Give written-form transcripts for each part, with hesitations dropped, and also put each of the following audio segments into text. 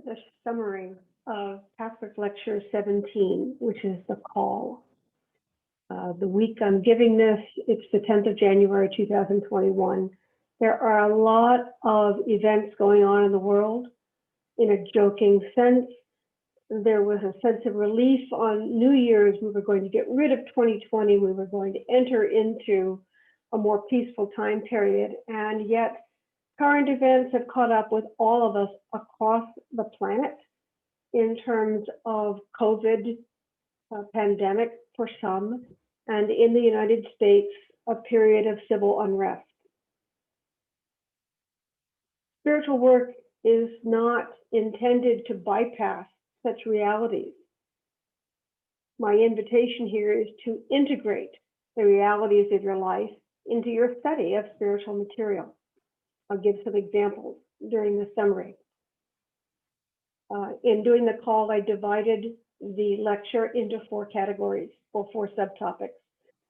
a summary of Pathwork Lecture 17, which is the call. The week I'm giving this, it's the 10th of January, 2021. There are a lot of events going on in the world. In a joking sense, there was a sense of relief on New Year's. We were going to get rid of 2020. We were going to enter into a more peaceful time period. And yet current events have caught up with all of us across the planet in terms of COVID pandemic for some, and in the United States, a period of civil unrest. Spiritual work is not intended to bypass such realities. My invitation here is to integrate the realities of your life into your study of spiritual material. I'll give some examples during the summary. In doing the call, I divided the lecture into 4 categories or 4 subtopics.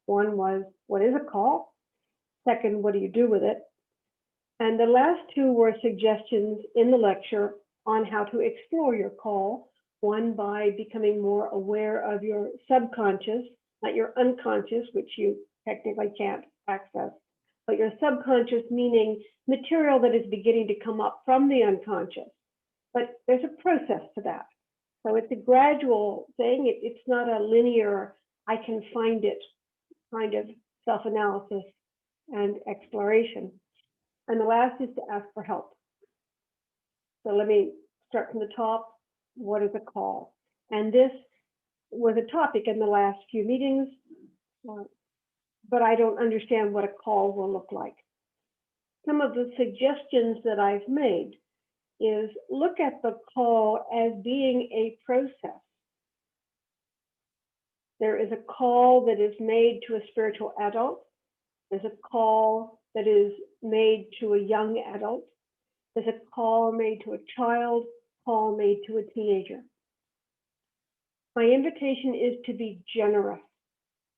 One was, what is a call? Second, what do you do with it? And the last 2 were suggestions in the lecture on how to explore your call. One, by becoming more aware of your subconscious, not your unconscious, which you technically can't access, but your subconscious, meaning material that is beginning to come up from the unconscious. But there's a process to that. So it's a gradual thing. It's not a linear, I can find it kind of self-analysis and exploration. And the last is to ask for help. So let me start from the top. What is a call? And this was a topic in the last few meetings, but I don't understand what a call will look like. Some of the suggestions that I've made is look at the call as being a process. There is a call that is made to a spiritual adult. There's a call that is made to a young adult. There's a call made to a child, call made to a teenager. My invitation is to be generous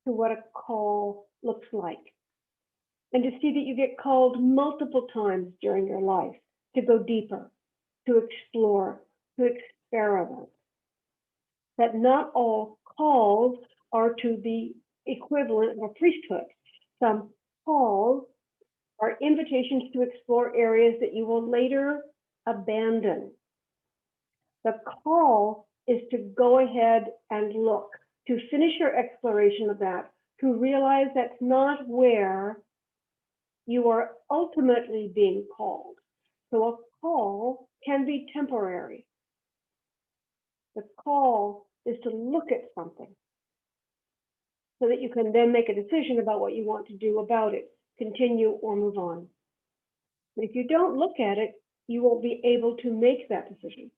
to what a call looks like, and to see that you get called multiple times during your life to go deeper, to explore, to experiment. That not all calls are to the equivalent of a priesthood. Some calls are invitations to explore areas that you will later abandon. The call is to go ahead and look, to finish your exploration of that, to realize that's not where you are ultimately being called. So a call can be temporary. The call is to look at something so that you can then make a decision about what you want to do about it, continue or move on. But if you don't look at it, you won't be able to make that decision.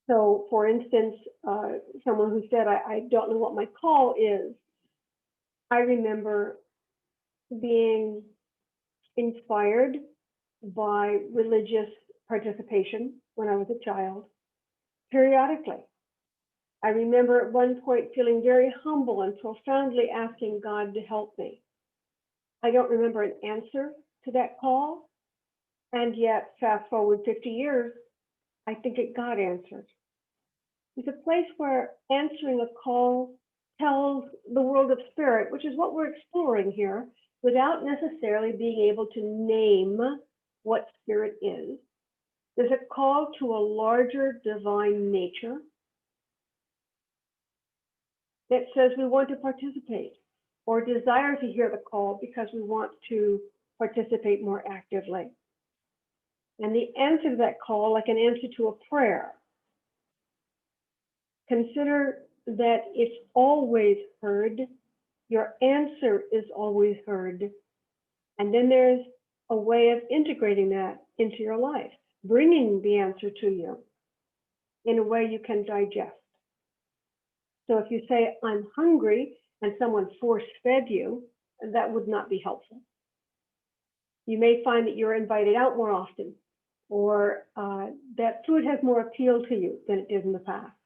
So for instance, someone who said, I don't know what my call is. I remember being inspired by religious participation when I was a child, periodically. I remember at one point feeling very humble and profoundly asking God to help me. I don't remember an answer to that call, and yet fast forward 50 years, I think it got answered. It's a place where answering a call tells the world of spirit, which is what we're exploring here, without necessarily being able to name what spirit is. There's a call to a larger divine nature that says we want to participate or desire to hear the call because we want to participate more actively. And the answer to that call, like an answer to a prayer, consider that it's always heard. Your answer is always heard. And then there's a way of integrating that into your life, bringing the answer to you in a way you can digest. So if you say, I'm hungry, and someone force-fed you, that would not be helpful. You may find that you're invited out more often, or that food has more appeal to you than it did in the past,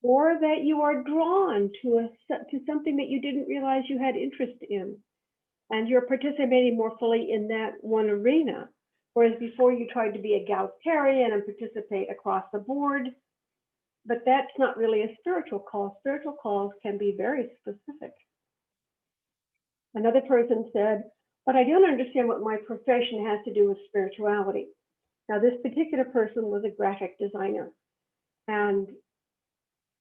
or that you are drawn to something that you didn't realize you had interest in, and you're participating more fully in that one arena Whereas before you tried to be egalitarian and participate across the board, but that's not really a spiritual call. Spiritual calls can be very specific. Another person said, but I don't understand what my profession has to do with spirituality. Now, this particular person was a graphic designer, and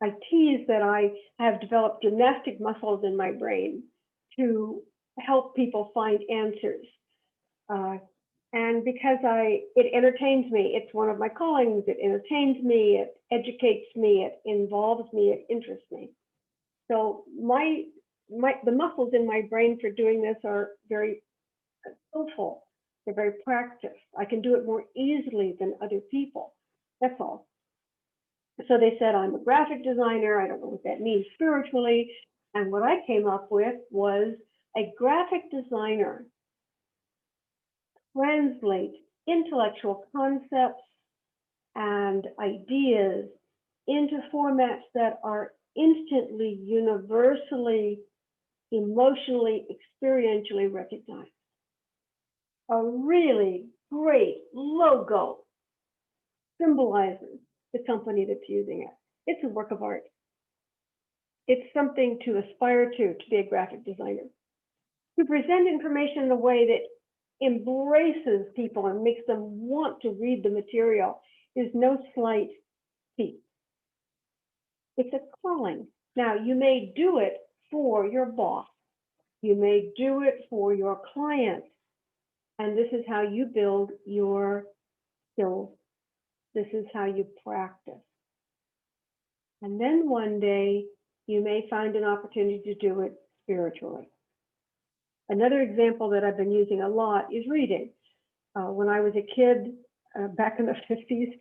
I tease that I have developed gymnastic muscles in my brain to help people find answers. And because it entertains me, it's one of my callings, it entertains me, it educates me, it involves me, it interests me. So the muscles in my brain for doing this are very skillful. They're very practiced. I can do it more easily than other people. That's all. So they said, I'm a graphic designer. I don't know what that means spiritually. And what I came up with was a graphic designer translates intellectual concepts and ideas into formats that are instantly, universally, emotionally, experientially recognized. A really great logo symbolizes the company that's using it. It's a work of art. It's something to aspire to be a graphic designer. To present information in a way that embraces people and makes them want to read the material is no slight feat. It's a calling. Now, you may do it for your boss. You may do it for your client. And this is how you build your skills. This is how you practice. And then one day, you may find an opportunity to do it spiritually. Another example that I've been using a lot is reading. When I was a kid, back in the 50s,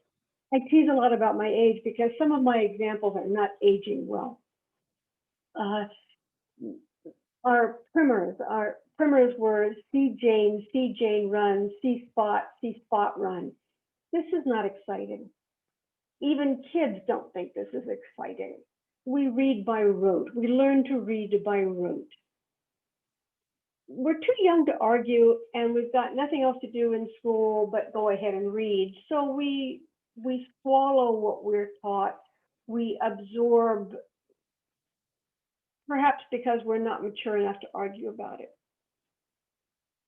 I tease a lot about my age because some of my examples are not aging well. Our primers were see Jane run, see Spot run. This is not exciting. Even kids don't think this is exciting. We read by rote. We learn to read by rote. We're too young to argue, and we've got nothing else to do in school but go ahead and read. So we swallow what we're taught. We absorb, perhaps because we're not mature enough to argue about it.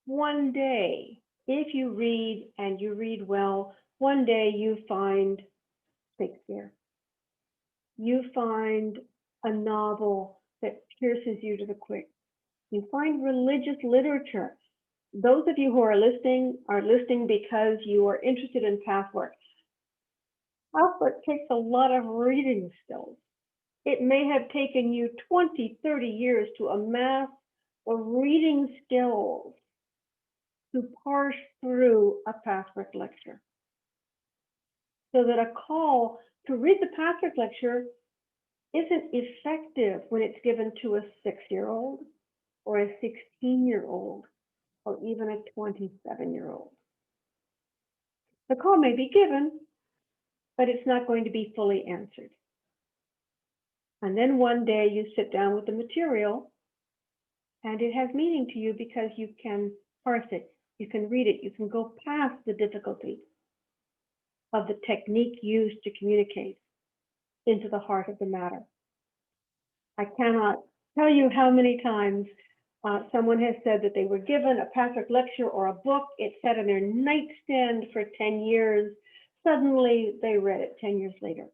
One day, if you read and you read well, one day you find Shakespeare. You find a novel that pierces you to the quick. You find religious literature. Those of you who are listening because you are interested in Pathwork. Pathwork takes a lot of reading skills. It may have taken you 20, 30 years to amass the reading skills to parse through a Pathwork lecture. So that a call to read the Pathwork lecture isn't effective when it's given to a 6-year-old or a 16-year-old or even a 27-year-old. The call may be given, but it's not going to be fully answered. And then one day you sit down with the material and it has meaning to you because you can parse it, you can read it, you can go past the difficulty of the technique used to communicate into the heart of the matter. I cannot tell you how many times someone has said that they were given a Pathwork lecture or a book, it sat on their nightstand for 10 years, suddenly they read it 10 years later.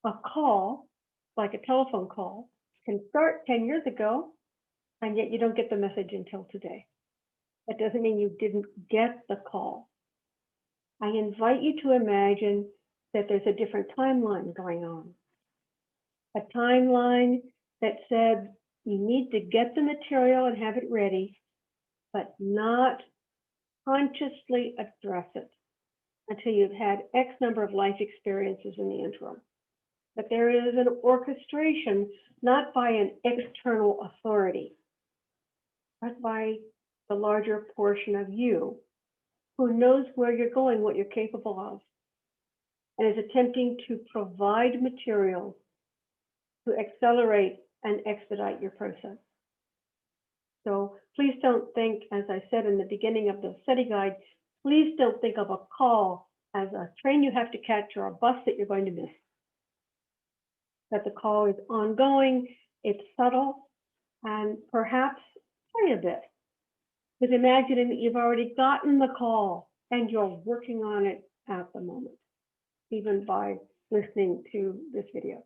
A call, like a telephone call, can start 10 years ago, and yet you don't get the message until today. That doesn't mean you didn't get the call. I invite you to imagine that there's a different timeline going on. A timeline that said you need to get the material and have it ready, but not consciously address it until you've had X number of life experiences in the interim. But there is an orchestration, not by an external authority, but by the larger portion of you who knows where you're going, what you're capable of, and is attempting to provide materials to accelerate and expedite your process. So Please don't think, as I said in the beginning of the study guide, please don't think of a call as a train you have to catch or a bus that you're going to miss. That the call is ongoing, it's subtle, and perhaps play a bit with imagining that you've already gotten the call and you're working on it at the moment, even by listening to this video.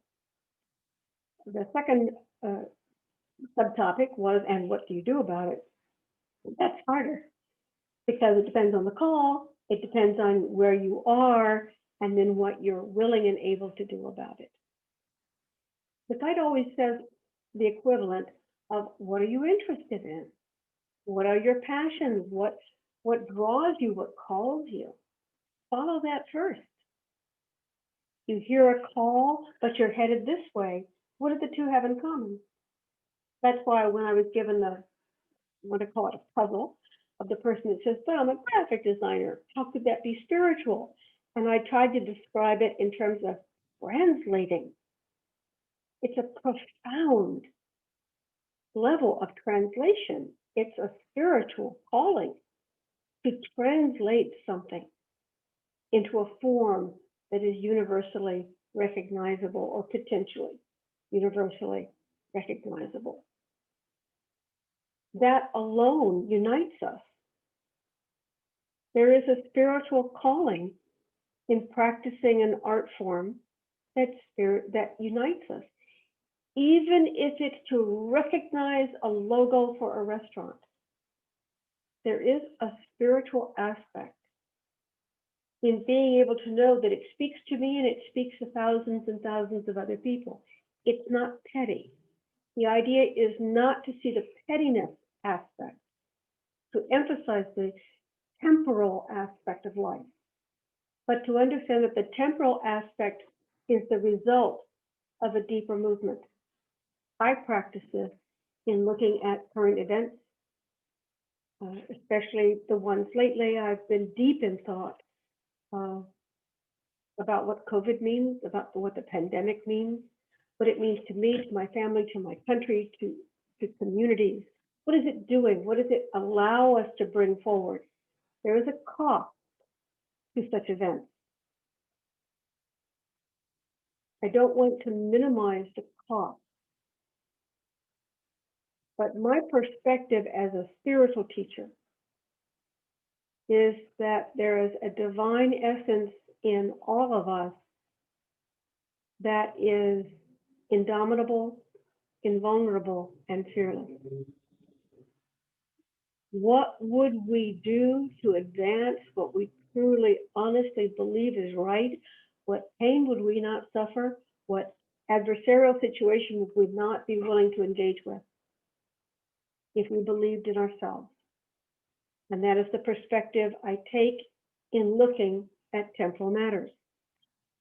The second subtopic was, and what do you do about it? That's harder because it depends on the call, it depends on where you are, and then what you're willing and able to do about it. The guide always says the equivalent of what are you interested in? What are your passions? What draws you? What calls you? Follow that first. You hear a call, but you're headed this way. What do the two have in common? That's why when I was given the, what I call it, a puzzle of the person that says, but I'm a graphic designer, how could that be spiritual? And I tried to describe it in terms of translating. It's a profound level of translation. It's a spiritual calling to translate something into a form that is universally recognizable or potentially universally recognizable. That alone unites us. There is a spiritual calling in practicing an art form that unites us, even if it's to recognize a logo for a restaurant. There is a spiritual aspect in being able to know that it speaks to me and it speaks to thousands and thousands of other people. It's not petty. The idea is not to see the pettiness aspect, to emphasize the temporal aspect of life, but to understand that the temporal aspect is the result of a deeper movement. I practice this in looking at current events, especially the ones lately. I've been deep in thought about what COVID means, about what the pandemic means, what it means to me, to my family, to my country, to communities. What is it doing? What does it allow us to bring forward? There is a cost to such events. I don't want to minimize the cost, but my perspective as a spiritual teacher is that there is a divine essence in all of us that is indomitable, invulnerable, and fearless. What would we do to advance what we truly, honestly believe is right? What pain would we not suffer? What adversarial situation would we not be willing to engage with if we believed in ourselves? And that is the perspective I take in looking at temporal matters.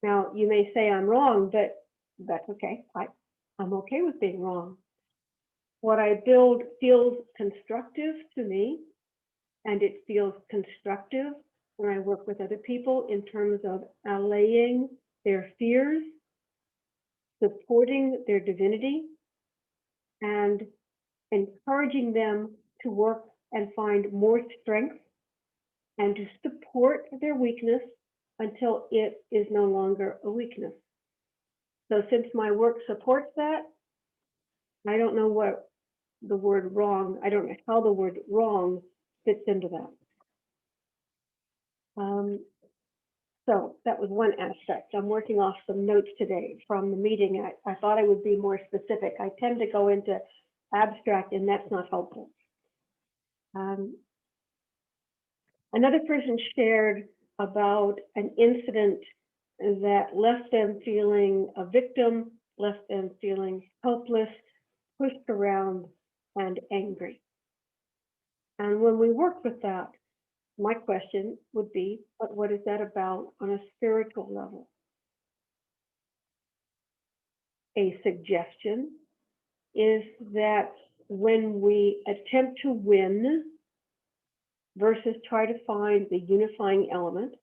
Now, you may say I'm wrong, but that's okay. I'm okay with being wrong. What I build feels constructive to me, and it feels constructive when I work with other people in terms of allaying their fears, supporting their divinity, and encouraging them to work and find more strength and to support their weakness until it is no longer a weakness. So since my work supports that, I don't know what the word wrong, I don't know how the word wrong fits into that. So that was one aspect. I'm working off some notes today from the meeting. I thought I would be more specific. I tend to go into abstract, and that's not helpful. Another person shared about an incident that left them feeling a victim, left them feeling helpless, pushed around, and angry. And when we work with that, my question would be, but what is that about on a spiritual level? A suggestion is that when we attempt to win versus try to find the unifying element,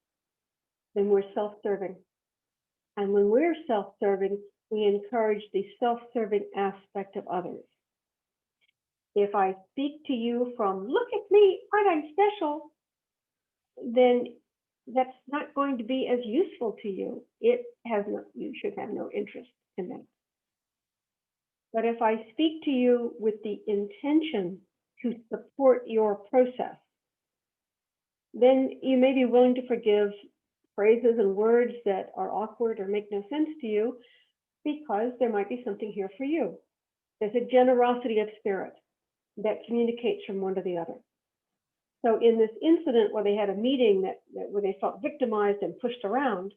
then we're self-serving. And when we're self-serving, we encourage the self-serving aspect of others. If I speak to you from, look at me, I'm special, then that's not going to be as useful to you. You should have no interest in that. But if I speak to you with the intention to support your process, then you may be willing to forgive phrases and words that are awkward or make no sense to you, because there might be something here for you. There's a generosity of spirit that communicates from one to the other. So in this incident where they had a meeting where they felt victimized and pushed around,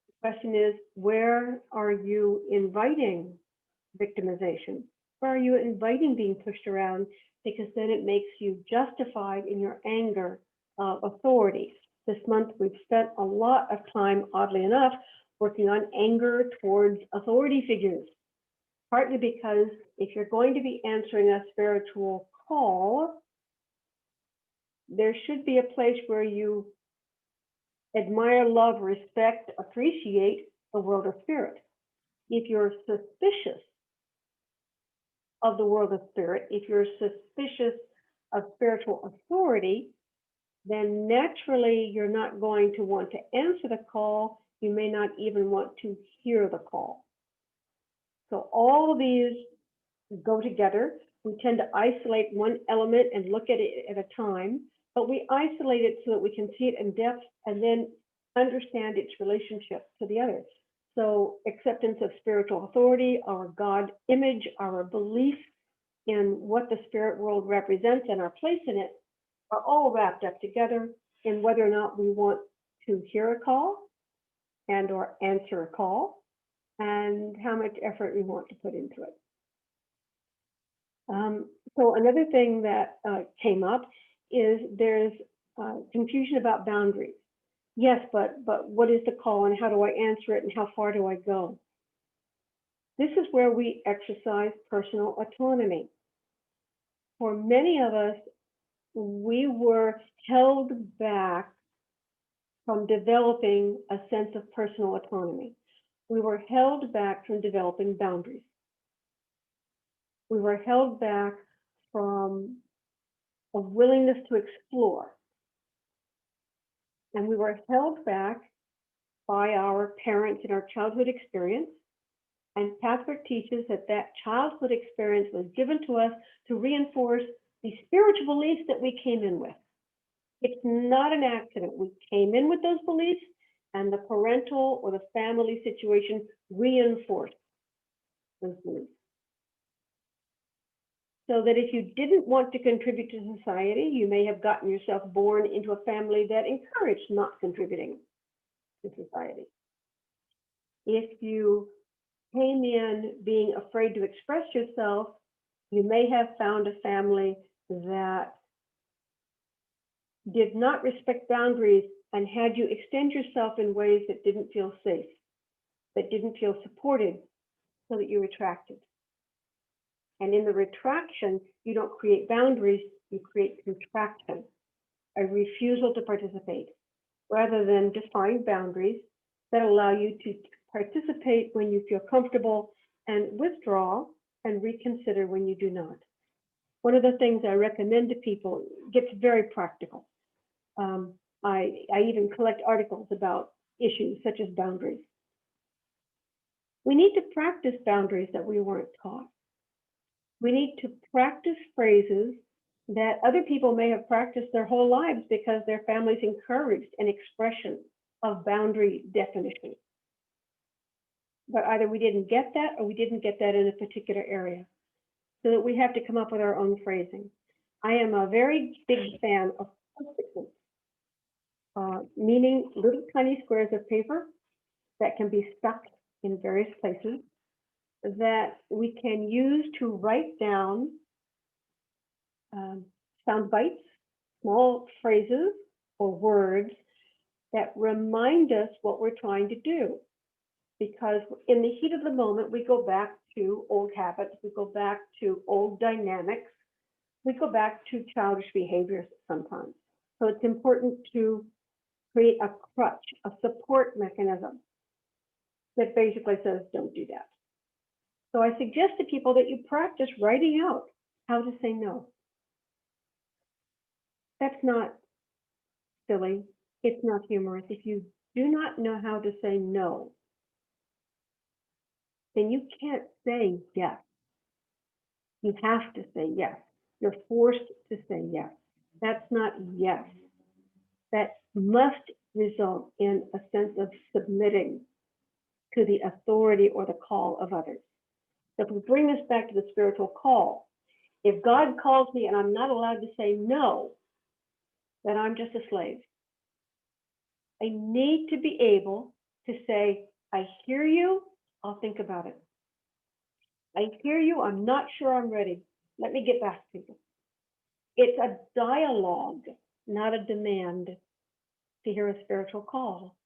the question is, where are you inviting victimization? Where are you inviting being pushed around? Because then it makes you justified in your anger of authority. This month, we've spent a lot of time, oddly enough, working on anger towards authority figures, partly because if you're going to be answering a spiritual call, there should be a place where you admire, love, respect, appreciate the world of spirit. If you're suspicious of the world of spirit, if you're suspicious of spiritual authority, then naturally you're not going to want to answer the call. You may not even want to hear the call. So all of these go together. We tend to isolate one element and look at it at a time, but we isolate it so that we can see it in depth and then understand its relationship to the others. So acceptance of spiritual authority, our God image, our belief in what the spirit world represents and our place in it are all wrapped up together in whether or not we want to hear a call and or answer a call, and how much effort we want to put into it. So another thing that came up is there's confusion about boundaries. Yes, but what is the call and how do I answer it and how far do I go? This is where we exercise personal autonomy. For many of us, we were held back from developing a sense of personal autonomy. We were held back from developing boundaries. We were held back from a willingness to explore. And we were held back by our parents in our childhood experience. And Pathwork teaches that that childhood experience was given to us to reinforce the spiritual beliefs that we came in with. It's not an accident. We came in with those beliefs, and the parental or the family situation reinforced those beliefs. So that if you didn't want to contribute to society, you may have gotten yourself born into a family that encouraged not contributing to society. If you came in being afraid to express yourself, you may have found a family that did not respect boundaries and had you extend yourself in ways that didn't feel safe, that didn't feel supported, so that you retracted. And in the retraction, you don't create boundaries, you create contraction, a refusal to participate, rather than define boundaries that allow you to participate when you feel comfortable and withdraw and reconsider when you do not. One of the things I recommend to people gets very practical. I even collect articles about issues such as boundaries. We need to practice boundaries that we weren't taught. We need to practice phrases that other people may have practiced their whole lives because their families encouraged an expression of boundary definition. But either we didn't get that or we didn't get that in a particular area. So that we have to come up with our own phrasing. I am a very big fan of post-it notes, meaning little tiny squares of paper that can be stuck in various places that we can use to write down sound bites, small phrases or words that remind us what we're trying to do. Because in the heat of the moment, we go back to old habits, we go back to old dynamics, we go back to childish behaviors sometimes. So it's important to create a crutch, a support mechanism that basically says, don't do that. So I suggest to people that you practice writing out how to say no. That's not silly. It's not humorous. If you do not know how to say no, then you can't say yes. You have to say yes. You're forced to say yes. That's not yes. That must result in a sense of submitting to the authority or the call of others. So if we bring this back to the spiritual call, if God calls me and I'm not allowed to say no, then I'm just a slave. I need to be able to say, I hear you, I'll think about it. I hear you, I'm not sure I'm ready. Let me get back to you. It's a dialogue, not a demand to hear a spiritual call.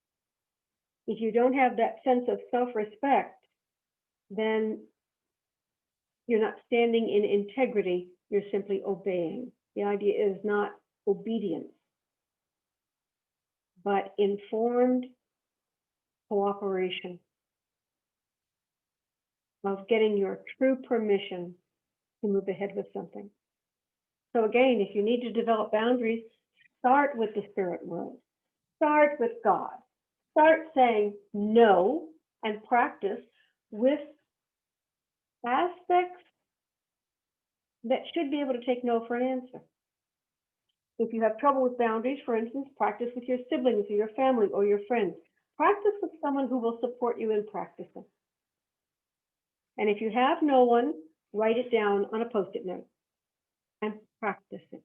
If you don't have that sense of self-respect, then you're not standing in integrity, you're simply obeying. The idea is not obedience, but informed cooperation of getting your true permission to move ahead with something. So again, if you need to develop boundaries, start with the spirit world. Start with God. Start saying no and practice with aspects that should be able to take no for an answer. If you have trouble with boundaries, for instance, practice with your siblings or your family or your friends. Practice with someone who will support you in practicing. And if you have no one, write it down on a Post-it note and practice it.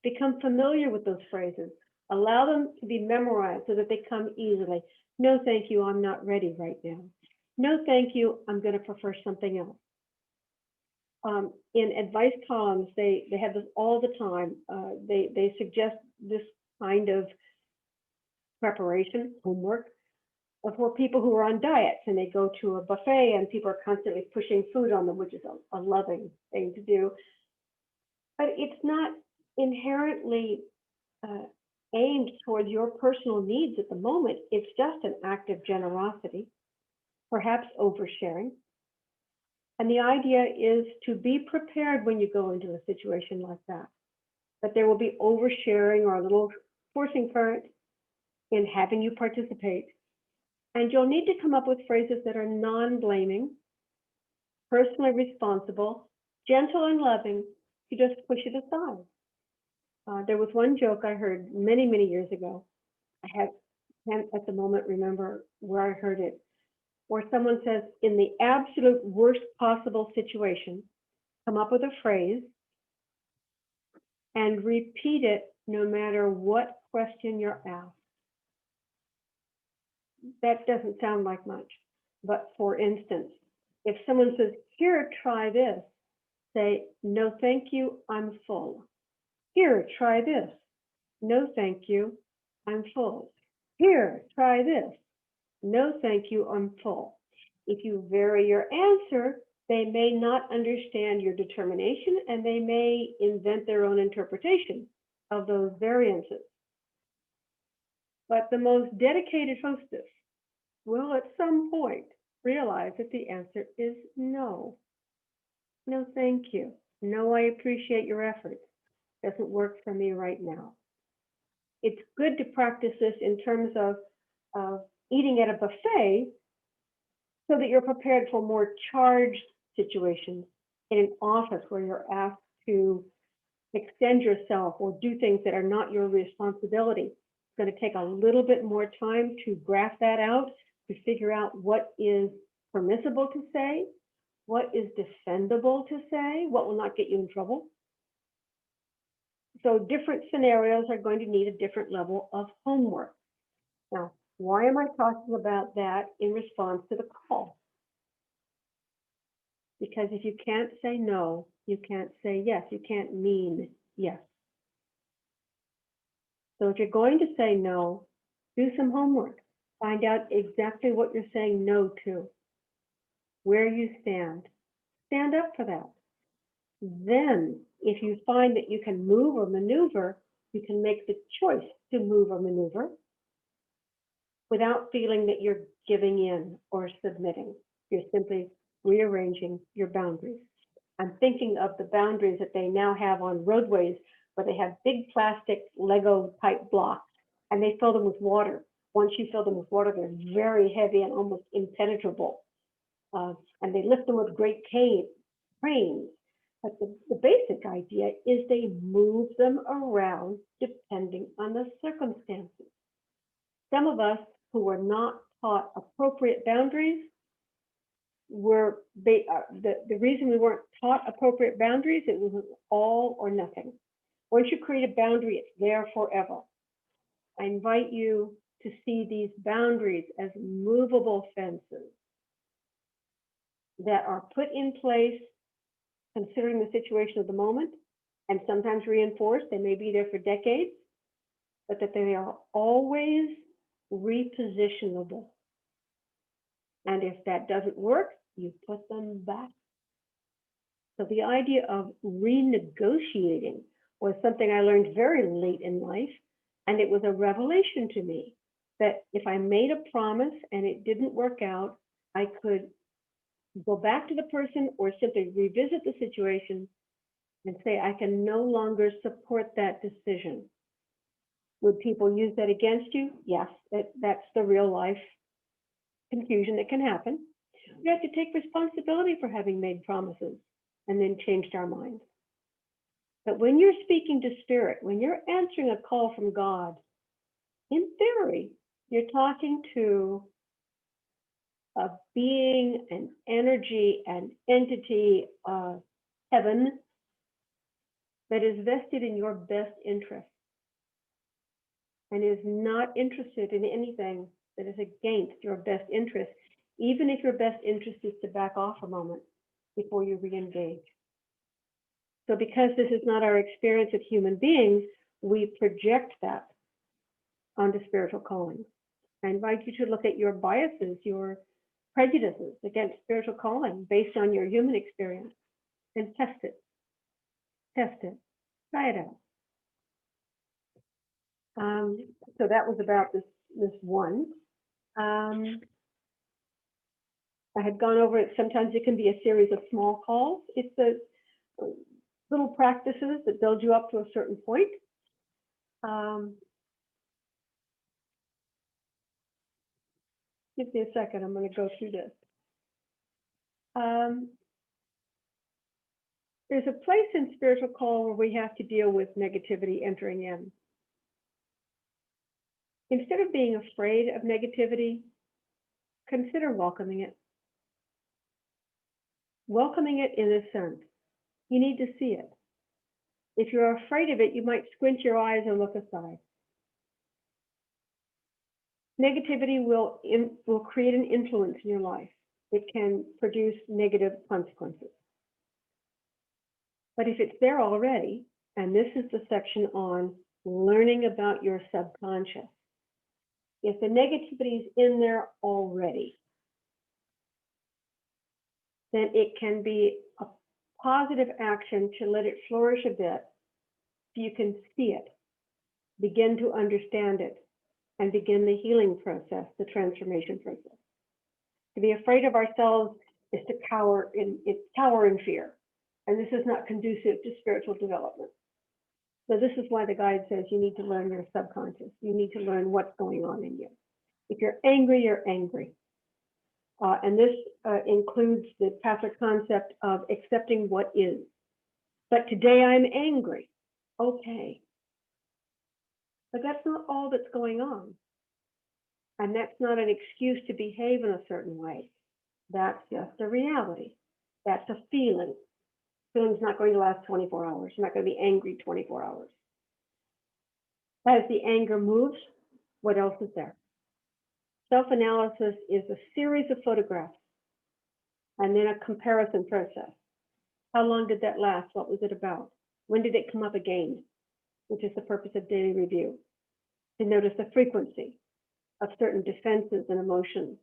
Become familiar with those phrases. Allow them to be memorized so that they come easily. No, thank you, I'm not ready right now. No, thank you, I'm going to prefer something else. In advice columns, they have this all the time. They suggest this kind of preparation, homework, for people who are on diets and they go to a buffet and people are constantly pushing food on them, which is a loving thing to do. But it's not inherently aimed towards your personal needs at the moment. It's just an act of generosity, perhaps oversharing. And the idea is to be prepared when you go into a situation like that. That there will be oversharing or a little forcing current in having you participate. And you'll need to come up with phrases that are non-blaming, personally responsible, gentle and loving, to just push it aside. There was one joke I heard many, many years ago. I can't at the moment remember where I heard it, where someone says, in the absolute worst possible situation, come up with a phrase and repeat it no matter what question you're asked. That doesn't sound like much, but for instance, if someone says, here, try this, say, no, thank you, I'm full. Here, try this. No, thank you, I'm full. Here, try this. No, thank you, I'm full. If you vary your answer, they may not understand your determination and they may invent their own interpretation of those variances. But the most dedicated hostess will at some point realize that the answer is no. No, thank you. No, I appreciate your efforts. Doesn't work for me right now. It's good to practice this in terms of eating at a buffet so that you're prepared for more charged situations in an office where you're asked to extend yourself or do things that are not your responsibility. It's going to take a little bit more time to graph that out, to figure out what is permissible to say, what is defendable to say, what will not get you in trouble. So different scenarios are going to need a different level of homework. Now, why am I talking about that in response to the call? Because if you can't say no, you can't say yes. You can't mean yes. So if you're going to say no, do some homework. Find out exactly what you're saying no to, where you stand. Stand up for that. Then, if you find that you can move or maneuver, you can make the choice to move or maneuver without feeling that you're giving in or submitting. You're simply rearranging your boundaries. I'm thinking of the boundaries that they now have on roadways where they have big plastic Lego type blocks and they fill them with water. Once you fill them with water, they're very heavy and almost impenetrable. And they lift them with great cranes. But the basic idea is they move them around depending on the circumstances. Some of us who were not taught appropriate boundaries the reason we weren't taught appropriate boundaries, it was all or nothing. Once you create a boundary, it's there forever. I invite you to see these boundaries as movable fences that are put in place considering the situation of the moment and sometimes reinforced. They may be there for decades, but that they are always repositionable. And if that doesn't work, you put them back. So the idea of renegotiating was something I learned very late in life, and it was a revelation to me that if I made a promise and it didn't work out, I could go back to the person or simply revisit the situation and say, I can no longer support that decision. Would people use that against you? Yes, that's the real life confusion that can happen. We have to take responsibility for having made promises and then changed our minds. But when you're speaking to spirit, when you're answering a call from God, in theory, you're talking to a being, an energy, an entity, heaven that is vested in your best interest and is not interested in anything that is against your best interest, even if your best interest is to back off a moment before you re-engage. So because this is not our experience of human beings, we project that onto spiritual calling. I invite you to look at your biases, your prejudices against spiritual calling based on your human experience and test it. Test it. Try it out. So that was about this one. I had gone over it. Sometimes it can be a series of small calls. It's a little practices that build you up to a certain point. Give me a second. I'm going to go through this. There's a place in spiritual call where we have to deal with negativity entering in. Instead of being afraid of negativity, consider welcoming it. Welcoming it in a sense. You need to see it. If you're afraid of it, you might squint your eyes and look aside. Negativity will create an influence in your life. It can produce negative consequences. But if it's there already, and this is the section on learning about your subconscious, if the negativity is in there already, then it can be a positive action to let it flourish a bit so you can see it, begin to understand it, and begin the healing process, the transformation process. To be afraid of ourselves is to cower in fear. And this is not conducive to spiritual development. So this is why the guide says you need to learn your subconscious. You need to learn what's going on in you. If you're angry, you're angry. And this includes the Pathwork concept of accepting what is. But today I'm angry. Okay. But that's not all that's going on. And that's not an excuse to behave in a certain way. That's just a reality. That's a feeling. Feeling's not going to last 24 hours. You're not going to be angry 24 hours. As the anger moves, what else is there? Self-analysis is a series of photographs and then a comparison process. How long did that last? What was it about? When did it come up again? Which is the purpose of daily review. To notice the frequency of certain defenses and emotions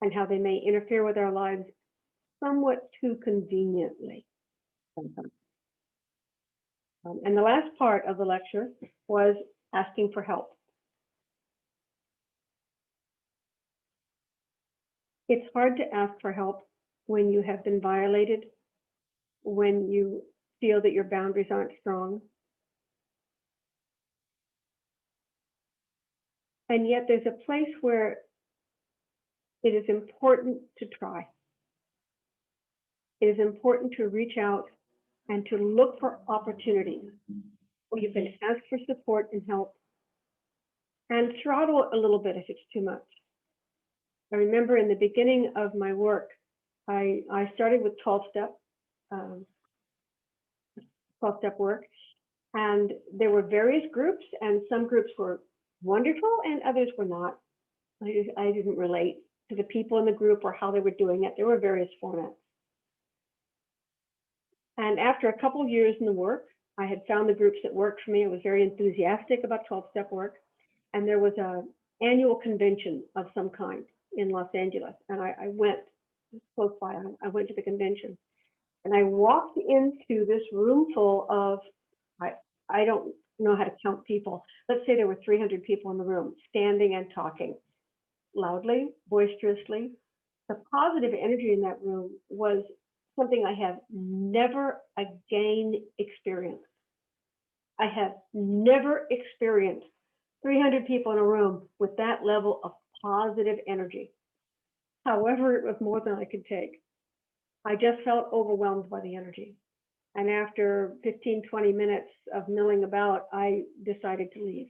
and how they may interfere with our lives somewhat too conveniently. And the last part of the lecture was asking for help. It's hard to ask for help when you have been violated when you feel that your boundaries aren't strong. And yet there's a place where it is important to try. It is important to reach out and to look for opportunities where you can ask for support and help and throttle it a little bit if it's too much. I remember in the beginning of my work, I started with 12-step work, and there were various groups, and some groups were wonderful and others were not. I didn't relate to the people in the group or how they were doing it. There were various formats. And after a couple of years in the work, I had found the groups that worked for me. I was very enthusiastic about 12-step work. And there was an annual convention of some kind in Los Angeles. And I went close by. I went to the convention. And I walked into this room full of, I don't know how to count people. Let's say there were 300 people in the room, standing and talking loudly, boisterously. The positive energy in that room was something I have never again experienced. I have never experienced 300 people in a room with that level of positive energy. However, it was more than I could take. I just felt overwhelmed by the energy. And after 15, 20 minutes of milling about, I decided to leave.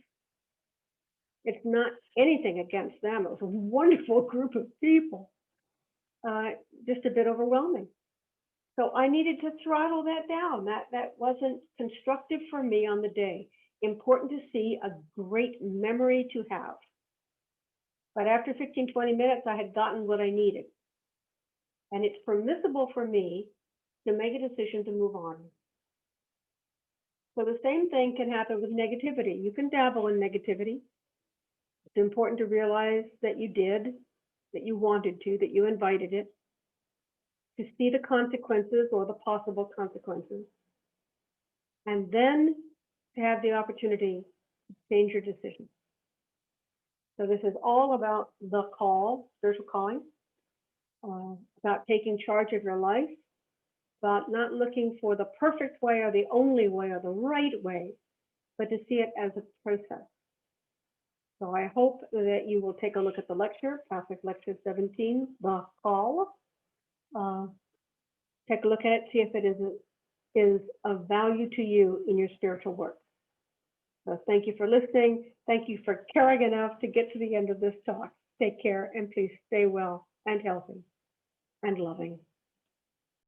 It's not anything against them. It was a wonderful group of people, just a bit overwhelming. So I needed to throttle that down. That wasn't constructive for me on the day. Important to see, a great memory to have. But after 15, 20 minutes, I had gotten what I needed. And it's permissible for me to make a decision to move on. So the same thing can happen with negativity. You can dabble in negativity. It's important to realize that you did, that you wanted to, that you invited it, to see the consequences or the possible consequences, and then to have the opportunity to change your decision. So this is all about the call, spiritual calling, about taking charge of your life, about not looking for the perfect way or the only way or the right way, but to see it as a process. So I hope that you will take a look at the lecture, Pathwork Lecture 17, The Call. Take a look at it, see if it is of value to you in your spiritual work. So thank you for listening. Thank you for caring enough to get to the end of this talk. Take care and please stay well and healthy and loving.